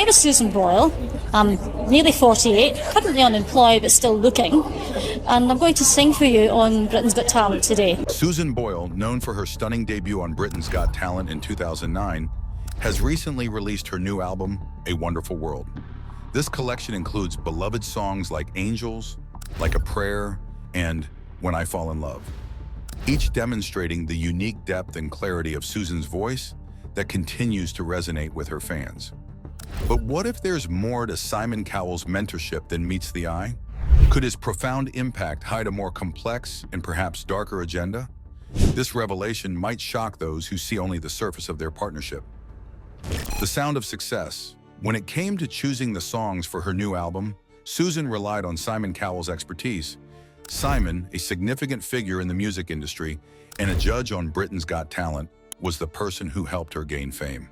name is Susan Boyle. I'm nearly 48, currently unemployed but still looking, and I'm going to sing for you on Britain's Got Talent today. Susan Boyle, known for her stunning debut on Britain's Got Talent in 2009, has recently released her new album, A Wonderful World. This collection includes beloved songs like Angels, Like a Prayer, and When I Fall in Love, each demonstrating the unique depth and clarity of Susan's voice that continues to resonate with her fans. But what if there's more to Simon Cowell's mentorship than meets the eye? Could his profound impact hide a more complex and perhaps darker agenda? This revelation might shock those who see only the surface of their partnership. The sound of success. When it came to choosing the songs for her new album, Susan relied on Simon Cowell's expertise. Simon, a significant figure in the music industry and a judge on Britain's Got Talent, was the person who helped her gain fame.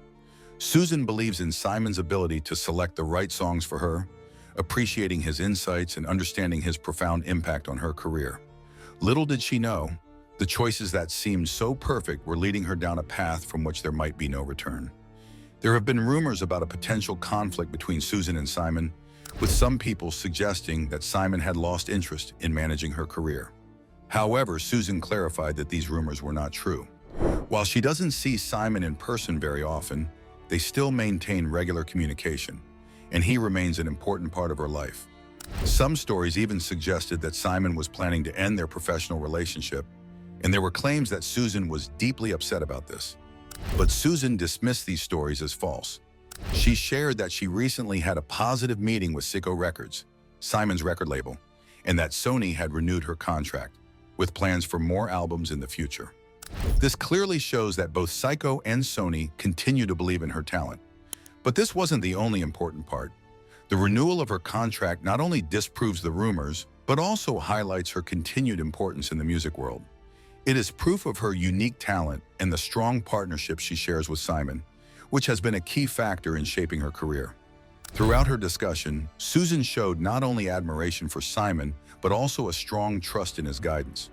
Susan believes in Simon's ability to select the right songs for her, appreciating his insights and understanding his profound impact on her career. Little did she know, the choices that seemed so perfect were leading her down a path from which there might be no return. There have been rumors about a potential conflict between Susan and Simon, with some people suggesting that Simon had lost interest in managing her career. However, Susan clarified that these rumors were not true. While she doesn't see Simon in person very often, they still maintain regular communication, and he remains an important part of her life. Some stories even suggested that Simon was planning to end their professional relationship, and there were claims that Susan was deeply upset about this. But Susan dismissed these stories as false. She shared that she recently had a positive meeting with Sicko Records, Simon's record label, and that Sony had renewed her contract, with plans for more albums in the future. This clearly shows that both Sicko and Sony continue to believe in her talent. But this wasn't the only important part. The renewal of her contract not only disproves the rumors, but also highlights her continued importance in the music world. It is proof of her unique talent and the strong partnership she shares with Simon, which has been a key factor in shaping her career. Throughout her discussion, Susan showed not only admiration for Simon, but also a strong trust in his guidance.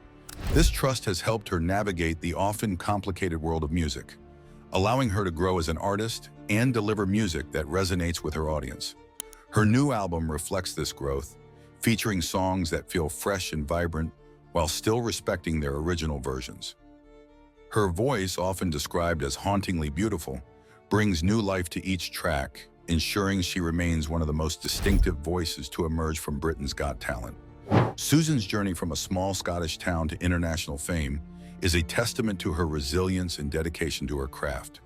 This trust has helped her navigate the often complicated world of music, allowing her to grow as an artist and deliver music that resonates with her audience. Her new album reflects this growth, featuring songs that feel fresh and vibrant while still respecting their original versions. Her voice, often described as hauntingly beautiful, brings new life to each track, ensuring she remains one of the most distinctive voices to emerge from Britain's Got Talent. Susan's journey from a small Scottish town to international fame is a testament to her resilience and dedication to her craft.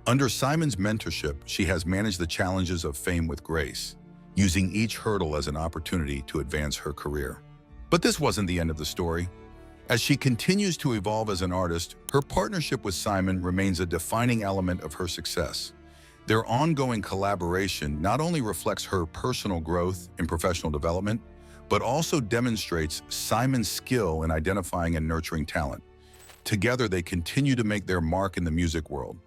Under Simon's mentorship, she has managed the challenges of fame with grace, using each hurdle as an opportunity to advance her career. But this wasn't the end of the story. As she continues to evolve as an artist, her partnership with Simon remains a defining element of her success. Their ongoing collaboration not only reflects her personal growth and professional development, but also demonstrates Simon's skill in identifying and nurturing talent. Together, they continue to make their mark in the music world,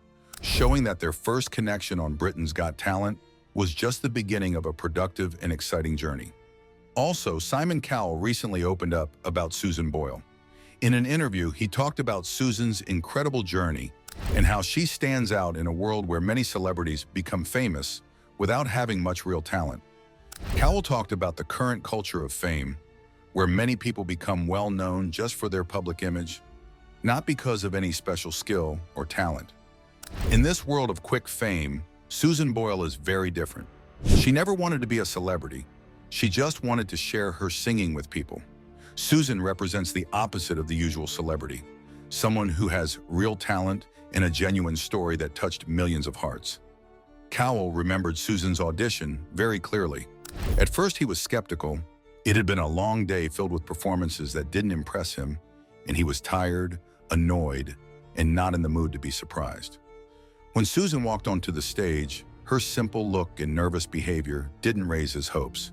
showing that their first connection on Britain's Got Talent was just the beginning of a productive and exciting journey. Also, Simon Cowell recently opened up about Susan Boyle. In an interview, he talked about Susan's incredible journey and how she stands out in a world where many celebrities become famous without having much real talent. Cowell talked about the current culture of fame, where many people become well-known just for their public image, not because of any special skill or talent. In this world of quick fame, Susan Boyle is very different. She never wanted to be a celebrity. She just wanted to share her singing with people. Susan represents the opposite of the usual celebrity, someone who has real talent and a genuine story that touched millions of hearts. Cowell remembered Susan's audition very clearly. At first, he was skeptical. It had been a long day filled with performances that didn't impress him, and he was tired, annoyed, and not in the mood to be surprised. When Susan walked onto the stage, her simple look and nervous behavior didn't raise his hopes.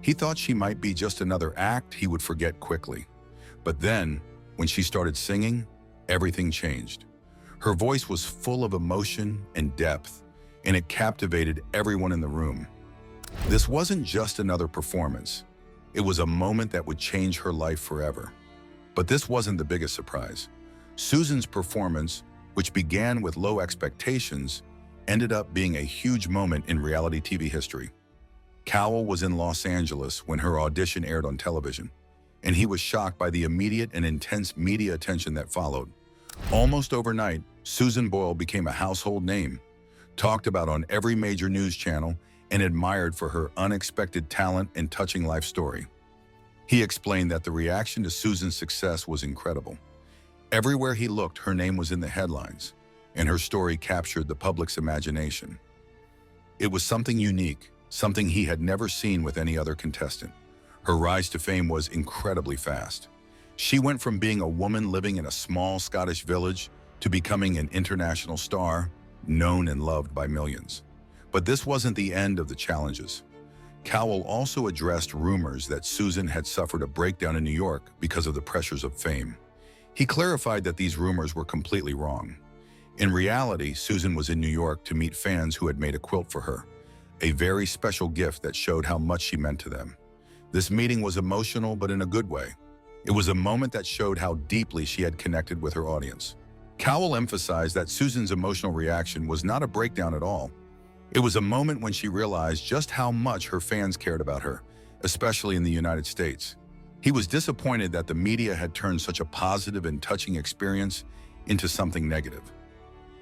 He thought she might be just another act he would forget quickly. But then, when she started singing, everything changed. Her voice was full of emotion and depth, and it captivated everyone in the room. This wasn't just another performance. It was a moment that would change her life forever. But this wasn't the biggest surprise. Susan's performance, which began with low expectations, ended up being a huge moment in reality TV history. Cowell was in Los Angeles when her audition aired on television, and he was shocked by the immediate and intense media attention that followed. Almost overnight, Susan Boyle became a household name, talked about on every major news channel, and admired for her unexpected talent and touching life story. He explained that the reaction to Susan's success was incredible. Everywhere he looked, her name was in the headlines, and her story captured the public's imagination. It was something unique, something he had never seen with any other contestant. Her rise to fame was incredibly fast. She went from being a woman living in a small Scottish village to becoming an international star, known and loved by millions. But this wasn't the end of the challenges. Cowell also addressed rumors that Susan had suffered a breakdown in New York because of the pressures of fame. He clarified that these rumors were completely wrong. In reality, Susan was in New York to meet fans who had made a quilt for her, a very special gift that showed how much she meant to them. This meeting was emotional, but in a good way. It was a moment that showed how deeply she had connected with her audience. Cowell emphasized that Susan's emotional reaction was not a breakdown at all. It was a moment when she realized just how much her fans cared about her, especially in the United States. He was disappointed that the media had turned such a positive and touching experience into something negative.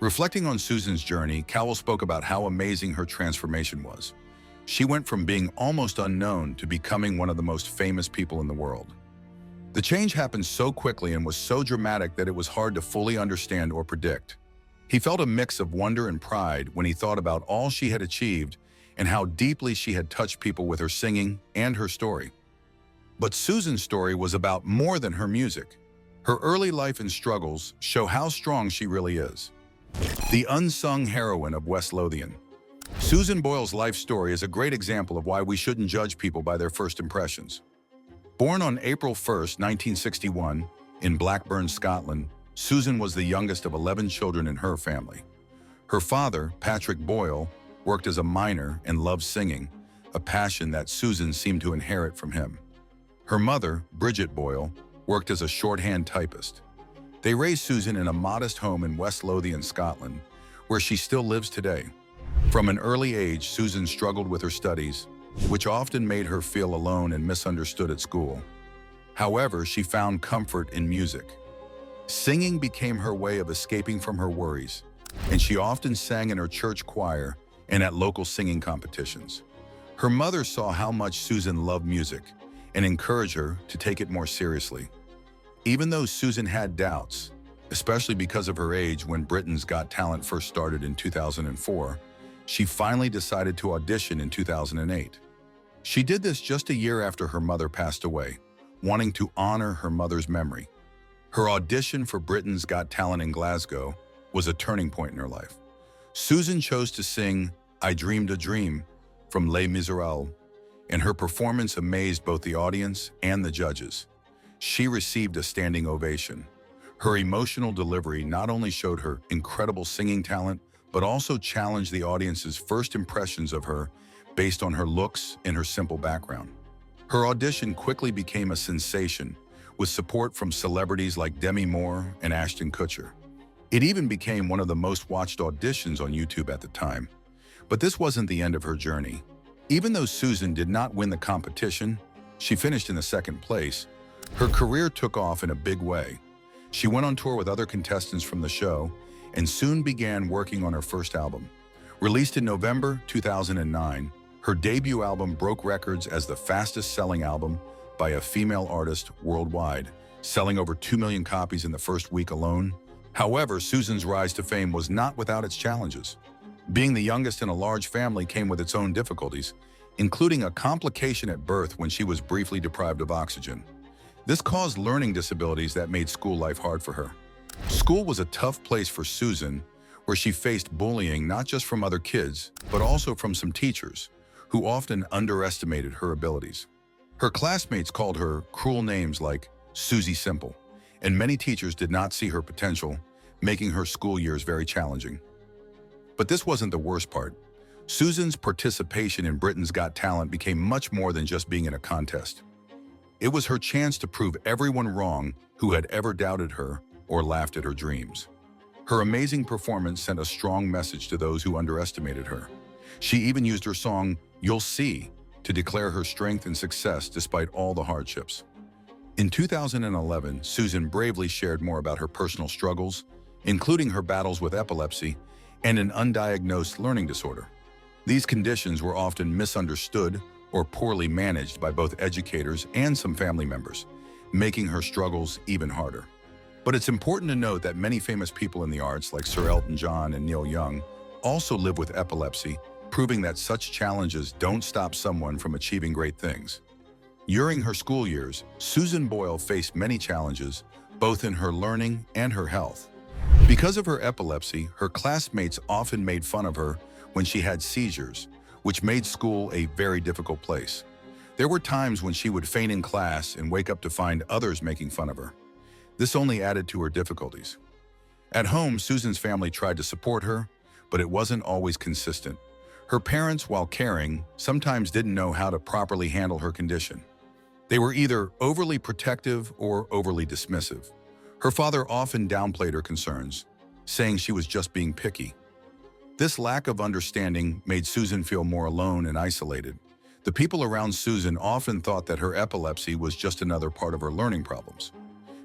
Reflecting on Susan's journey, Cowell spoke about how amazing her transformation was. She went from being almost unknown to becoming one of the most famous people in the world. The change happened so quickly and was so dramatic that it was hard to fully understand or predict. He felt a mix of wonder and pride when he thought about all she had achieved and how deeply she had touched people with her singing and her story. But Susan's story was about more than her music. Her early life and struggles show how strong she really is. The unsung heroine of West Lothian. Susan Boyle's life story is a great example of why we shouldn't judge people by their first impressions. Born on April 1, 1961, in Blackburn, Scotland, Susan was the youngest of 11 children in her family. Her father, Patrick Boyle, worked as a miner and loved singing, a passion that Susan seemed to inherit from him. Her mother, Bridget Boyle, worked as a shorthand typist. They raised Susan in a modest home in West Lothian, Scotland, where she still lives today. From an early age, Susan struggled with her studies, which often made her feel alone and misunderstood at school. However, she found comfort in music. Singing became her way of escaping from her worries, and she often sang in her church choir and at local singing competitions. Her mother saw how much Susan loved music and encouraged her to take it more seriously. Even though Susan had doubts, especially because of her age when Britain's Got Talent first started in 2004, she finally decided to audition in 2008. She did this just a year after her mother passed away, wanting to honor her mother's memory. Her audition for Britain's Got Talent in Glasgow was a turning point in her life. Susan chose to sing I Dreamed a Dream from Les Miserables, and her performance amazed both the audience and the judges. She received a standing ovation. Her emotional delivery not only showed her incredible singing talent, but also challenged the audience's first impressions of her based on her looks and her simple background. Her audition quickly became a sensation, with support from celebrities like Demi Moore and Ashton Kutcher. It even became one of the most watched auditions on YouTube at the time. But this wasn't the end of her journey. Even though Susan did not win the competition, she finished in the second place. Her career took off in a big way. She went on tour with other contestants from the show and soon began working on her first album. Released in November 2009, her debut album broke records as the fastest-selling album by a female artist worldwide, selling over 2 million copies in the first week alone. However, Susan's rise to fame was not without its challenges. Being the youngest in a large family came with its own difficulties, including a complication at birth when she was briefly deprived of oxygen. This caused learning disabilities that made school life hard for her. School was a tough place for Susan, where she faced bullying not just from other kids, but also from some teachers, who often underestimated her abilities. Her classmates called her cruel names like Susie Simple, and many teachers did not see her potential, making her school years very challenging. But this wasn't the worst part. Susan's participation in Britain's Got Talent became much more than just being in a contest. It was her chance to prove everyone wrong who had ever doubted her or laughed at her dreams. Her amazing performance sent a strong message to those who underestimated her. She even used her song, "You'll See," to declare her strength and success despite all the hardships. In 2011, Susan bravely shared more about her personal struggles, including her battles with epilepsy and an undiagnosed learning disorder. These conditions were often misunderstood or poorly managed by both educators and some family members, making her struggles even harder. But it's important to note that many famous people in the arts, like Sir Elton John and Neil Young, also live with epilepsy, proving that such challenges don't stop someone from achieving great things. During her school years, Susan Boyle faced many challenges, both in her learning and her health. Because of her epilepsy, her classmates often made fun of her when she had seizures, which made school a very difficult place. There were times when she would faint in class and wake up to find others making fun of her. This only added to her difficulties. At home, Susan's family tried to support her, but it wasn't always consistent. Her parents, while caring, sometimes didn't know how to properly handle her condition. They were either overly protective or overly dismissive. Her father often downplayed her concerns, saying she was just being picky. This lack of understanding made Susan feel more alone and isolated. The people around Susan often thought that her epilepsy was just another part of her learning problems.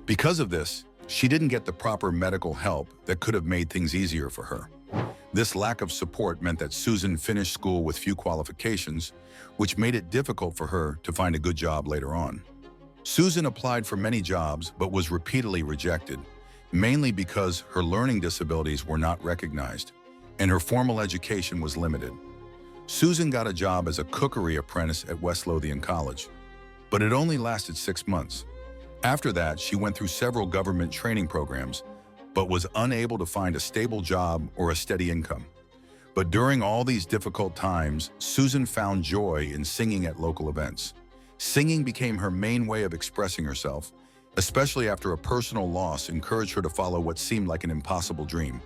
Because of this, she didn't get the proper medical help that could have made things easier for her. This lack of support meant that Susan finished school with few qualifications, which made it difficult for her to find a good job later on. Susan applied for many jobs but was repeatedly rejected, mainly because her learning disabilities were not recognized and her formal education was limited. Susan got a job as a cookery apprentice at West Lothian College, but it only lasted 6 months. After that, she went through several government training programs, but was unable to find a stable job or a steady income. But during all these difficult times, Susan found joy in singing at local events. Singing became her main way of expressing herself, especially after a personal loss encouraged her to follow what seemed like an impossible dream.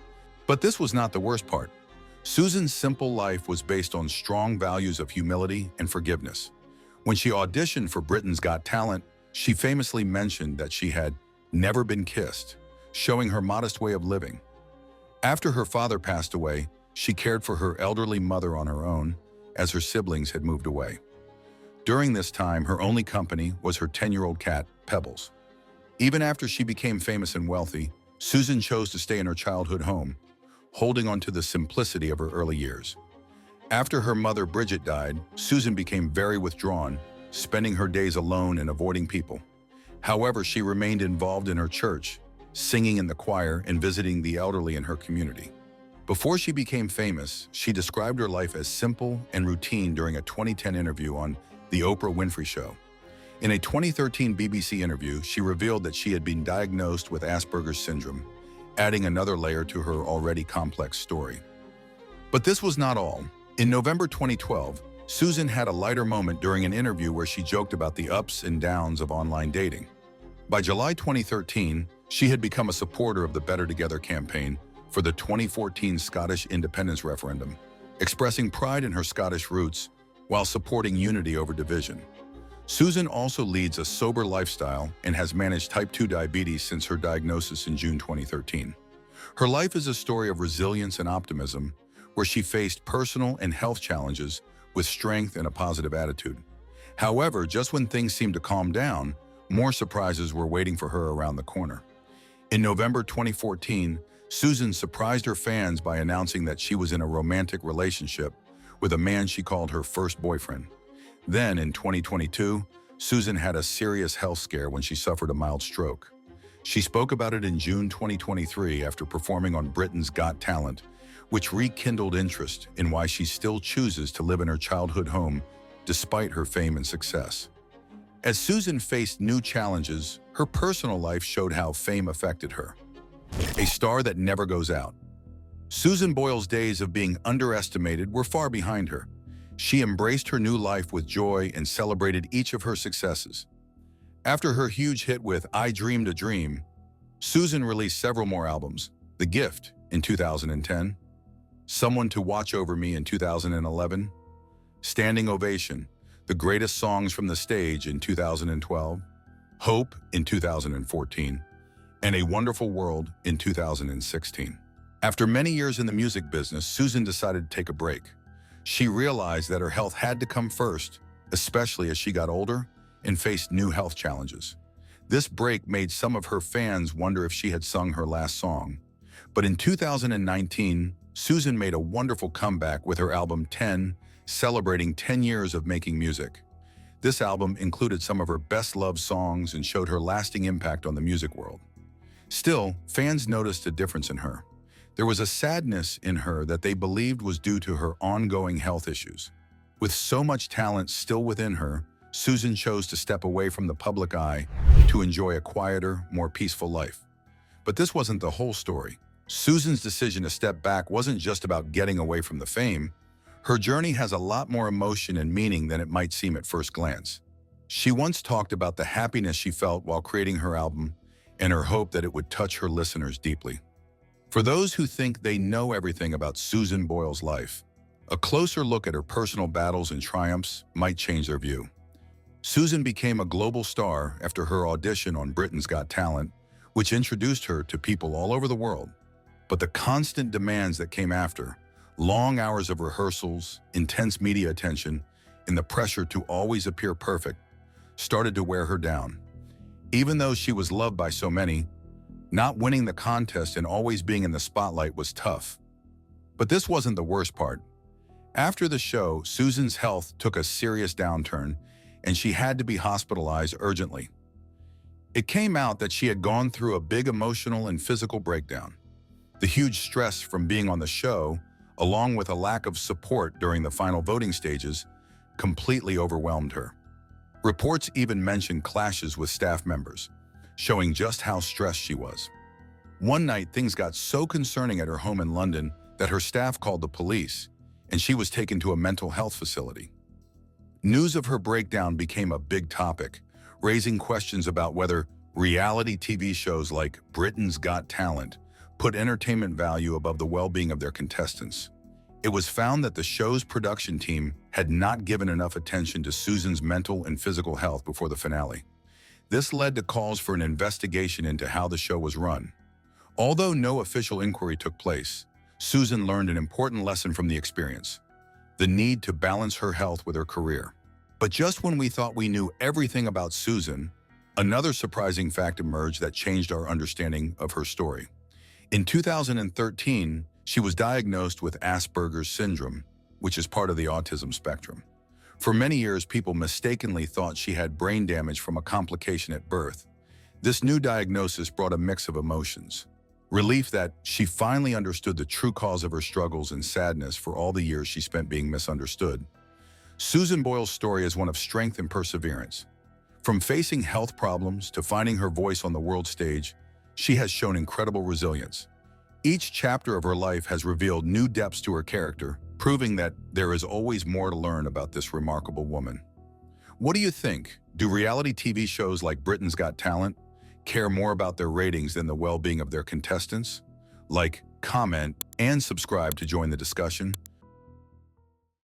But this was not the worst part. Susan's simple life was based on strong values of humility and forgiveness. When she auditioned for Britain's Got Talent, she famously mentioned that she had never been kissed, showing her modest way of living. After her father passed away, she cared for her elderly mother on her own, as her siblings had moved away. During this time, her only company was her 10-year-old cat, Pebbles. Even after she became famous and wealthy, Susan chose to stay in her childhood home, holding on to the simplicity of her early years. After her mother, Bridget, died, Susan became very withdrawn, spending her days alone and avoiding people. However, she remained involved in her church, singing in the choir and visiting the elderly in her community. Before she became famous, she described her life as simple and routine during a 2010 interview on The Oprah Winfrey Show. In a 2013 BBC interview, she revealed that she had been diagnosed with Asperger's syndrome, adding another layer to her already complex story. But this was not all. In November 2012, Susan had a lighter moment during an interview where she joked about the ups and downs of online dating. By July 2013, she had become a supporter of the Better Together campaign for the 2014 Scottish independence referendum, expressing pride in her Scottish roots while supporting unity over division. Susan also leads a sober lifestyle and has managed type 2 diabetes since her diagnosis in June 2013. Her life is a story of resilience and optimism, where she faced personal and health challenges with strength and a positive attitude. However, just when things seemed to calm down, more surprises were waiting for her around the corner. In November 2014, Susan surprised her fans by announcing that she was in a romantic relationship with a man she called her first boyfriend. Then, in 2022, Susan had a serious health scare when she suffered a mild stroke. She spoke about it in June 2023 after performing on Britain's Got Talent, which rekindled interest in why she still chooses to live in her childhood home despite her fame and success. As Susan faced new challenges, her personal life showed how fame affected her. A star that never goes out. Susan Boyle's days of being underestimated were far behind her. She embraced her new life with joy and celebrated each of her successes. After her huge hit with I Dreamed a Dream, Susan released several more albums: The Gift in 2010, Someone to Watch Over Me in 2011, Standing Ovation, The Greatest Songs from the Stage in 2012, Hope in 2014, and A Wonderful World in 2016. After many years in the music business, Susan decided to take a break. She realized that her health had to come first, especially as she got older and faced new health challenges. This break made some of her fans wonder if she had sung her last song. But in 2019, Susan made a wonderful comeback with her album 10, celebrating 10 years of making music. This album included some of her best-loved songs and showed her lasting impact on the music world. Still, fans noticed a difference in her. There was a sadness in her that they believed was due to her ongoing health issues. With so much talent still within her, Susan chose to step away from the public eye to enjoy a quieter, more peaceful life. But this wasn't the whole story. Susan's decision to step back wasn't just about getting away from the fame. Her journey has a lot more emotion and meaning than it might seem at first glance. She once talked about the happiness she felt while creating her album and her hope that it would touch her listeners deeply. For those who think they know everything about Susan Boyle's life, a closer look at her personal battles and triumphs might change their view. Susan became a global star after her audition on Britain's Got Talent, which introduced her to people all over the world. But the constant demands that came after, long hours of rehearsals, intense media attention, and the pressure to always appear perfect, started to wear her down. Even though she was loved by so many, not winning the contest and always being in the spotlight was tough. But this wasn't the worst part. After the show, Susan's health took a serious downturn, and she had to be hospitalized urgently. It came out that she had gone through a big emotional and physical breakdown. The huge stress from being on the show, along with a lack of support during the final voting stages, completely overwhelmed her. Reports even mentioned clashes with staff members, showing just how stressed she was. One night, things got so concerning at her home in London that her staff called the police, and she was taken to a mental health facility. News of her breakdown became a big topic, raising questions about whether reality TV shows like Britain's Got Talent put entertainment value above the well-being of their contestants. It was found that the show's production team had not given enough attention to Susan's mental and physical health before the finale. This led to calls for an investigation into how the show was run. Although no official inquiry took place, Susan learned an important lesson from the experience: the need to balance her health with her career. But just when we thought we knew everything about Susan, another surprising fact emerged that changed our understanding of her story. In 2013, she was diagnosed with Asperger's syndrome, which is part of the autism spectrum. For many years, people mistakenly thought she had brain damage from a complication at birth. This new diagnosis brought a mix of emotions: relief that she finally understood the true cause of her struggles and sadness for all the years she spent being misunderstood. Susan Boyle's story is one of strength and perseverance. From facing health problems to finding her voice on the world stage, she has shown incredible resilience. Each chapter of her life has revealed new depths to her character, proving that there is always more to learn about this remarkable woman. What do you think? Do reality TV shows like Britain's Got Talent care more about their ratings than the well-being of their contestants? Like, comment, and subscribe to join the discussion.